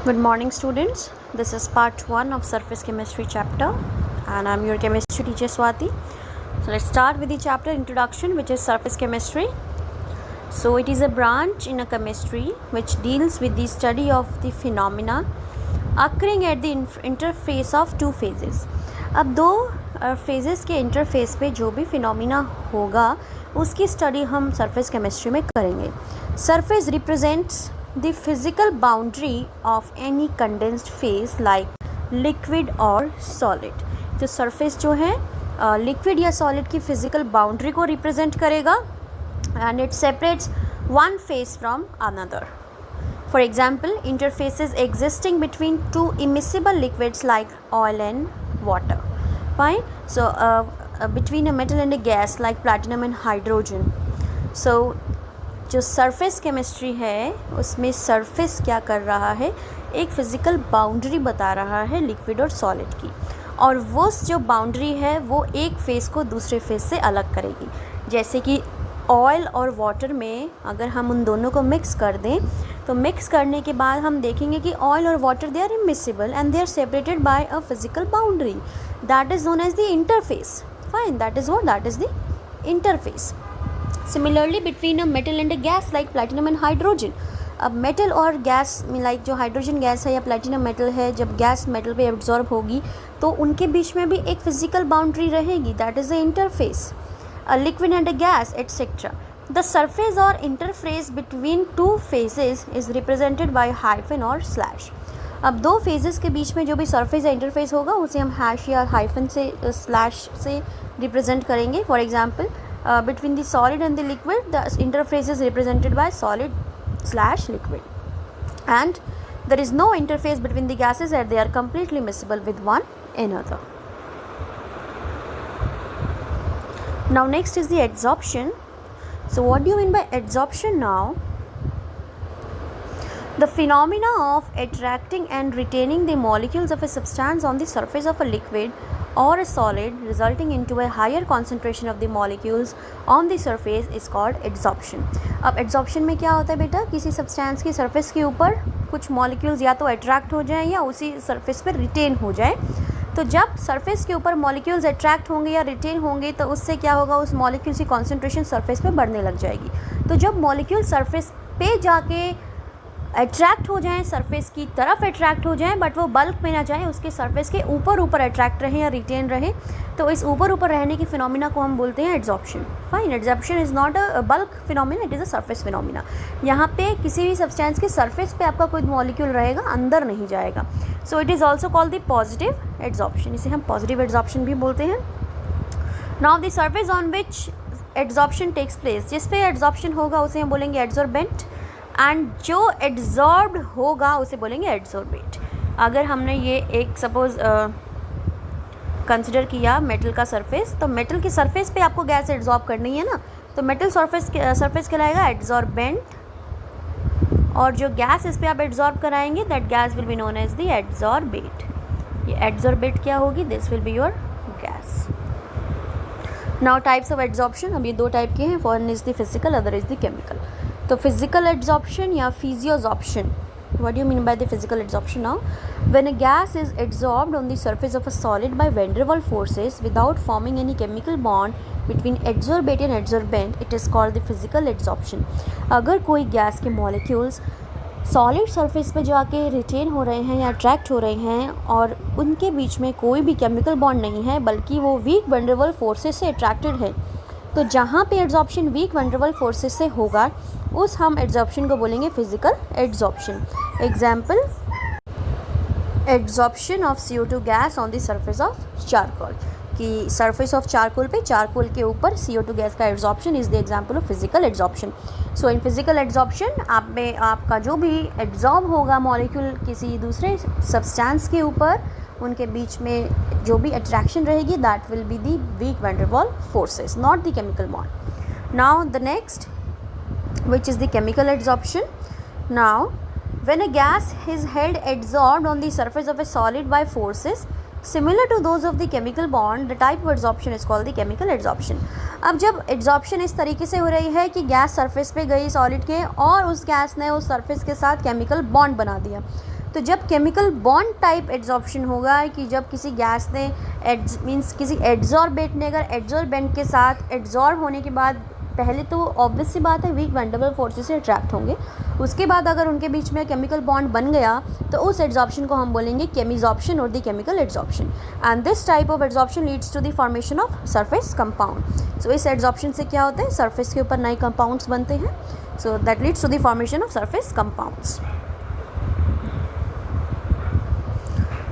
Good morning, students. This is part 1 of surface chemistry chapter, and I'm your chemistry teacher Swati. So let's start with the chapter introduction, which is surface chemistry. So it is a branch in a chemistry which deals with the study of the phenomena occurring at the interface of two phases. अब दो phases के interface पे जो भी phenomena होगा उसकी study हम surface chemistry में करेंगे. Surface represents the physical boundary of any condensed phase like liquid or solid. तो surface जो है liquid या solid की physical boundary को represent करेगा and it separates one phase from another. For example, interfaces existing between two immiscible liquids like oil and water. Fine. So between a metal and a gas like platinum and hydrogen. So जो surface chemistry है उसमें surface क्या कर रहा है, एक physical boundary बता रहा है लिक्विड और सॉलिड की, और वो जो बाउंड्री है वो एक फेज़ को दूसरे फेज़ से अलग करेगी. जैसे कि ऑयल और वाटर में अगर हम उन दोनों को मिक्स कर दें तो मिक्स करने के बाद हम देखेंगे कि ऑयल और water they are immiscible and they are separated by a physical boundary that is known as the interface. Fine, that is the interface. Similarly, between a metal and a gas like platinum and hydrogen. अब metal और gas में like जो hydrogen gas है या platinum metal है, जब gas metal पे absorb होगी तो उनके बीच में भी एक फिजिकल बाउंड्री रहेगी, that is the interface. A liquid and a gas etcetera. The surface और interface between two phases is represented by hyphen और स्लैश. अब दो फेजेस के बीच में जो भी सरफेस या इंटरफेस होगा उसे हम हैश या हाइफन से स्लैश से रिप्रेजेंट करेंगे. For example, between the solid and the liquid, the interface is represented by solid/liquid, and there is no interface between the gases and they are completely miscible with one another. Now next is the adsorption. So what do you mean by adsorption now? The phenomena of attracting and retaining the molecules of a substance on the surface of a liquid or a solid resulting into a higher concentration of the molecules on the surface is called adsorption. अब adsorption में क्या होता है बेटा, किसी substance की surface के ऊपर कुछ मॉलिक्यूल्स या तो अट्रैक्ट हो जाएं या उसी सरफेस पर रिटेन हो जाएं. तो जब सरफेस के ऊपर मॉलिक्यूल्स अट्रैक्ट होंगे या रिटेन होंगे तो उससे क्या होगा, उस मॉलिक्यूल्स की कॉन्सेंट्रेशन सरफेस पे बढ़ने लग जाएगी. तो जब मॉलिक्यूल सरफेस पे जाके अट्रैक्ट हो जाएं, सरफेस की तरफ अट्रैक्ट हो जाएं, बट वो बल्क में ना जाएं, उसके सरफेस के ऊपर अट्रैक्ट रहें या रिटेन रहें, तो इस ऊपर रहने की फिनोमिना को हम बोलते हैं adsorption. Fine, adsorption is not a bulk phenomena, it is a surface phenomena. यहाँ पे किसी भी सब्सटेंस के सरफेस पे आपका कोई मॉलिक्यूल रहेगा, अंदर नहीं जाएगा. So it is also called the positive adsorption. इसे हम पॉजिटिव एड्सॉर्प्शन भी बोलते हैं. Now the surface on which adsorption takes place, जिस पे एड्सॉर्प्शन होगा उसे हम बोलेंगे एड्सॉर्बेंट, एंड जो एड्जॉर्ब्ड होगा उसे बोलेंगे एड्सॉर्बेट. अगर हमने ये एक सपोज कंसिडर किया मेटल का सरफेस, तो मेटल की सरफेस पे आपको गैस एड्जॉर्ब करनी है ना, तो मेटल सरफेस कहलाएगा एड्सॉर्बेंट, और जो गैस इस पे आप एड्जॉर्ब कराएंगे that gas will be known as the adsorbate. ये एड्सॉर्बेट क्या होगी, this will be your gas. Now types of adsorption, अब ये दो टाइप के हैं, one is the physical, other is the chemical. तो फिजिकल एड्सॉर्प्शन या physiosorption. What do you mean by the physical adsorption now? When a gas is adsorbed on the surface of a solid by van der Waals forces without forming any chemical bond between adsorbate and adsorbent, it is called the physical adsorption. अगर कोई gas के molecules solid surface पे जाके retain हो रहे हैं या attract हो रहे हैं और उनके बीच में कोई भी केमिकल बॉन्ड नहीं है, बल्कि वो weak van der Waals forces से अट्रैक्टेड है, तो जहाँ पे adsorption weak van der Waals forces से होगा उस हम एड्सॉर्प्शन को बोलेंगे physical adsorption. Example, adsorption of CO2 gas on the surface of charcoal, कि सरफेस ऑफ चारकोल पे चारकोल के ऊपर CO2 गैस का adsorption is the example of physical adsorption. So in physical adsorption आप में आपका जो भी एड्सॉर्ब होगा मॉलिक्यूल किसी दूसरे सब्सटेंस के ऊपर, उनके बीच में जो भी अट्रैक्शन रहेगी that will be the weak van der Waals forces, not the chemical bond. Now the next, which is the chemical adsorption. Now when a gas is held adsorbed on the surface of a solid by forces similar to those of the chemical bond, the type of adsorption is called the chemical adsorption. अब जब adsorption इस तरीके से हो रही है कि gas surface पे गई सॉलिड के और उस गैस ने उस सरफेस के साथ केमिकल बॉन्ड बना दिया, तो जब केमिकल बॉन्ड टाइप एड्जॉर्प्शन होगा कि जब किसी गैस ने मीन्स किसी एड्जॉर्बेट ने अगर एड्जॉर्बेंट के साथ एड्जॉर्ब होने के बाद पहले तो ऑब्वियस सी बात है weak van der Waals forces से अट्रैक्ट होंगे, उसके बाद अगर उनके बीच में केमिकल बॉन्ड बन गया तो उस एड्जॉर्प्शन को हम बोलेंगे केमिजॉर्प्शन और the chemical adsorption. And this type of adsorption leads to the formation of surface compound. So इस एड्जॉर्प्शन से क्या होता है, सरफेस के ऊपर नए कंपाउंड्स बनते हैं। So that leads to the formation of surface compounds.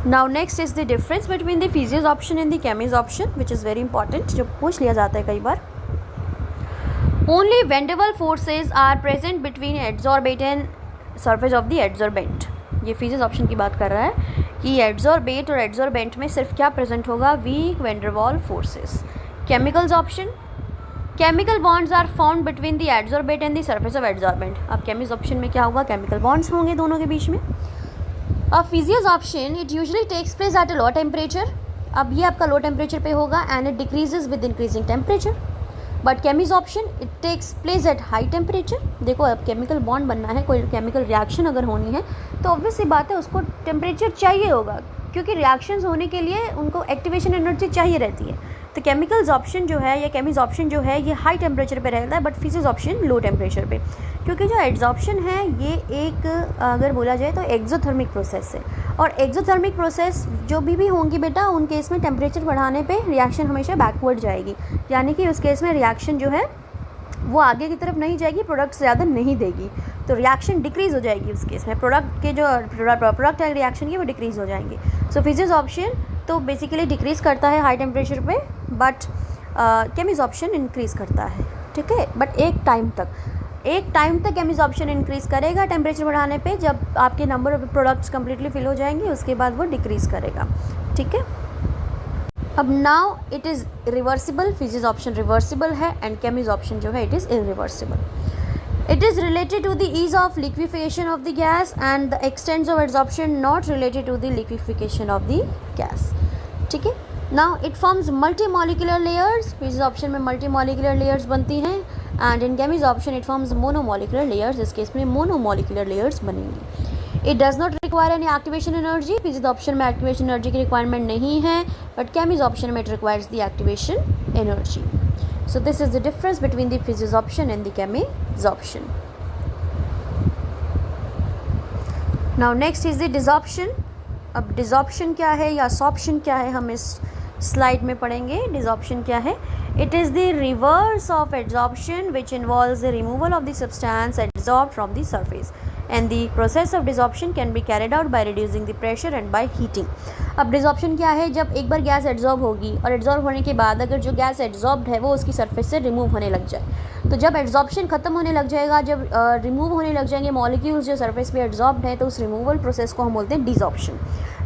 Now next is the difference between the physisorption and the chemisorption, which is very important, जो पूछ लिया जाता है कई बार। Only van der Waals forces are present between adsorbate and surface of the adsorbent। ये physics option की बात कर रहा है कि एड्जॉर्बेट और एड्जॉर्बेंट में सिर्फ क्या प्रेजेंट होगा, weak van der Waals forces. Chemisorption, chemical bonds are found between the adsorbate and the surface of adsorbent. अब केमिकल ऑप्शन में क्या होगा, केमिकल बॉन्ड्स होंगे दोनों के बीच में। अब physisorption it usually takes place at a low temperature. अब ये आपका लो टेम्परेचर पे होगा and it decreases with increasing temperature. But chemisorption it takes place at high temperature. देखो अब केमिकल बॉन्ड बनना है, कोई केमिकल रिएक्शन अगर होनी है तो ऑब्वियस सी बात है उसको टेम्परेचर चाहिए होगा, क्योंकि रिएक्शंस होने के लिए उनको एक्टिवेशन एनर्जी चाहिए रहती है। तो केमिकल्स ऑप्शन जो है या केमिजॉर्प्शन जो है ये हाई टेम्परेचर पे रहता है, but physics option low temperature पे, क्योंकि जो एड्जॉर्प्शन है ये एक अगर बोला जाए तो एक्सोथर्मिक प्रोसेस है। और एक्सोथर्मिक प्रोसेस जो भी होंगी बेटा उन केस में टेम्परेचर बढ़ाने पे रिएक्शन हमेशा बैकवर्ड जाएगी, यानी कि उस केस में रिएक्शन जो है वो आगे की तरफ नहीं जाएगी, प्रोडक्ट ज़्यादा नहीं देगी, तो रिएक्शन डिक्रीज़ हो जाएगी उस केस में। प्रोडक्ट के जो प्रोडक्ट है रिएक्शन की वो डिक्रीज़ हो जाएंगे। सो फिजिक्स ऑप्शन तो बेसिकली डिक्रीज़ करता है हाई टेम्परेचर पे, बट केमिजॉर्प्शन इंक्रीज़ करता है, ठीक है, बट एक टाइम तक केमिजॉर्प्शन इंक्रीज़ करेगा टेम्परेचर बढ़ाने पे। जब आपके number of products completely fill हो जाएंगे उसके बाद वो डिक्रीज़ करेगा, ठीक है। अब now it is reversible, physisorption reversible है एंड केमिजॉर्प्शन जो है it is irreversible. It is related to the ease of liquefaction of the gas and the extent of adsorption not related to the liquefaction of the gas, ठीक है। Now it forms multi molecular layers, physisorption में multi molecular layers बनती हैं and in chemisorption it forms monomolecular layers, इस case में मोनोमॉलिकुलर layers बनेंगी। It does not require any activation energy, physisorption में activation energy की requirement नहीं है, बट केमिजॉर्प्शन में it requires the activation energy. So this is the difference between the physisorption and the chemisorption. Now next is the desorption. अब desorption क्या है या sorption क्या है हम इस स्लाइड में पढ़ेंगे। डिसॉर्प्शन क्या है, it is the reverse of adsorption which involves the removal of the substance adsorbed from the surface and the process of desorption can be carried out by reducing the pressure and by heating। अब desorption क्या है, जब एक बार gas adsorb होगी और adsorb होने के बाद अगर जो गैस एड्जॉर्ब्ड है वो उसकी सरफेस से रिमूव होने लग जाए, तो जब एड्जॉर्प्शन खत्म होने लग जाएगा, जब रिमूव होने लग जाएंगे मॉलिक्यूल्स जो सरफेस पे एड्जॉर्ब्ड है, तो उस रिमूवल प्रोसेस को हम बोलते हैं desorption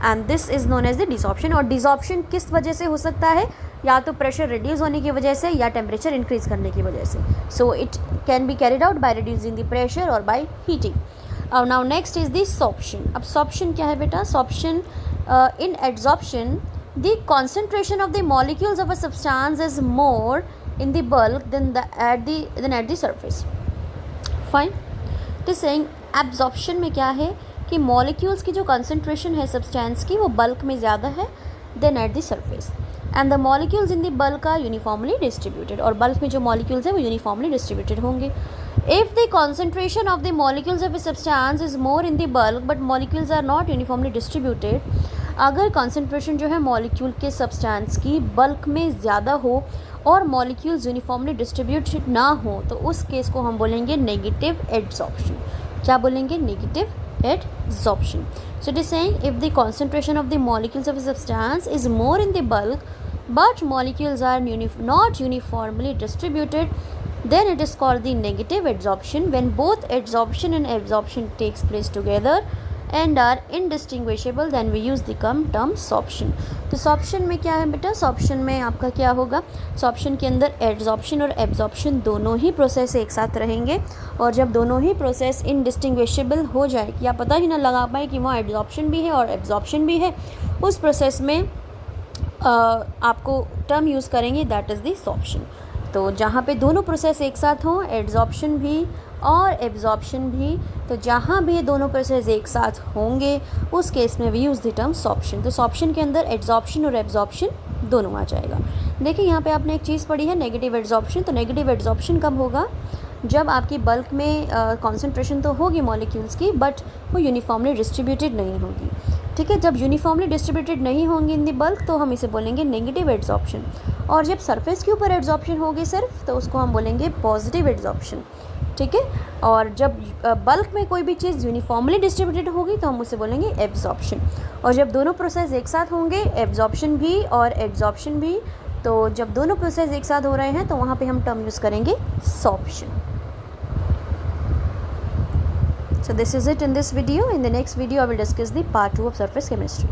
and this is known as the desorption. और डिसॉर्प्शन किस वजह से हो सकता है, या तो प्रेशर रिड्यूस होने की वजह से या टेम्परेचर इंक्रीज करने की वजह से। So it can be carried out by reducing the pressure और बाय हीटिंग। अब now next is the sorption. अब सॉर्प्शन क्या है बेटा, sorption in adsorption the concentration of the molecules of a substance is more in the bulk than at the surface. Fine, it is saying absorption में क्या है कि molecules की जो कॉन्सेंट्रेशन है सब्सटेंस की वो बल्क में ज़्यादा है than at the surface and the molecules in the bulk are uniformly distributed. और बल्क में जो मॉलिक्यूल्स है वो यूनिफॉर्मली डिस्ट्रीब्यूटेड होंगे। If the concentration of the molecules of a substance is more in the bulk but molecules are not uniformly distributed, अगर concentration जो है molecule के substance की bulk में ज़्यादा हो और molecules uniformly distributed ना हो, तो उस केस को हम बोलेंगे negative adsorption। क्या बोलेंगे, negative adsorption। So it is saying if the concentration of the molecules of a substance is more in the bulk but molecules are not uniformly distributed, then it is called the negative adsorption when both adsorption and absorption takes place together and are indistinguishable, then we use the term sorption। तो sorption में क्या है बेटा, sorption में आपका क्या होगा, sorption के अंदर adsorption और absorption दोनों ही प्रोसेस एक साथ रहेंगे और जब दोनों ही प्रोसेस indistinguishable हो जाए कि आप पता ही ना लगा पाए कि वहाँ adsorption भी है और absorption भी है, उस प्रोसेस में आपको टर्म यूज़ करेंगे दैट इज़ द sorption। तो जहाँ पे दोनों प्रोसेस एक साथ हों, एड्जॉर्प्शन भी और एब्जॉर्प्शन भी। तो जहाँ भी ये दोनों प्रोसेस एक साथ होंगे उस केस में we use the term sorption. तो सॉर्प्शन के अंदर एड्जॉर्प्शन और एब्जॉर्प्शन दोनों आ जाएगा। देखिए यहाँ पे आपने एक चीज़ पढ़ी है नेगेटिव एड्जॉर्प्शन। तो नेगेटिव एड्जॉर्प्शन कब होगा? जब आपकी बल्क में कॉन्सेंट्रेशन तो होगी मॉलिक्यूल्स की, बट वो यूनिफॉर्मली डिस्ट्रीब्यूटेड नहीं होगी। ठीक है, जब यूनिफॉर्मली डिस्ट्रीब्यूटेड नहीं होंगी इन दी बल्क तो हम इसे बोलेंगे नेगेटिव एड्जॉर्प्शन। और जब सरफेस के ऊपर एड्जॉर्प्शन होगी सिर्फ तो उसको हम बोलेंगे पॉजिटिव एड्जॉर्प्शन। ठीक है, और जब बल्क में कोई भी चीज़ यूनिफॉर्मली डिस्ट्रीब्यूटेड होगी तो हम उसे बोलेंगे एब्जॉर्प्शन। और जब दोनों प्रोसेस एक साथ होंगे, एब्जॉर्प्शन भी और एड्जॉर्प्शन भी, तो जब दोनों प्रोसेस एक साथ हो रहे हैं तो वहाँ पे हम टर्म यूज़ करेंगे sorption. So this is it in this video. In the next video I will discuss the part 2 of surface chemistry.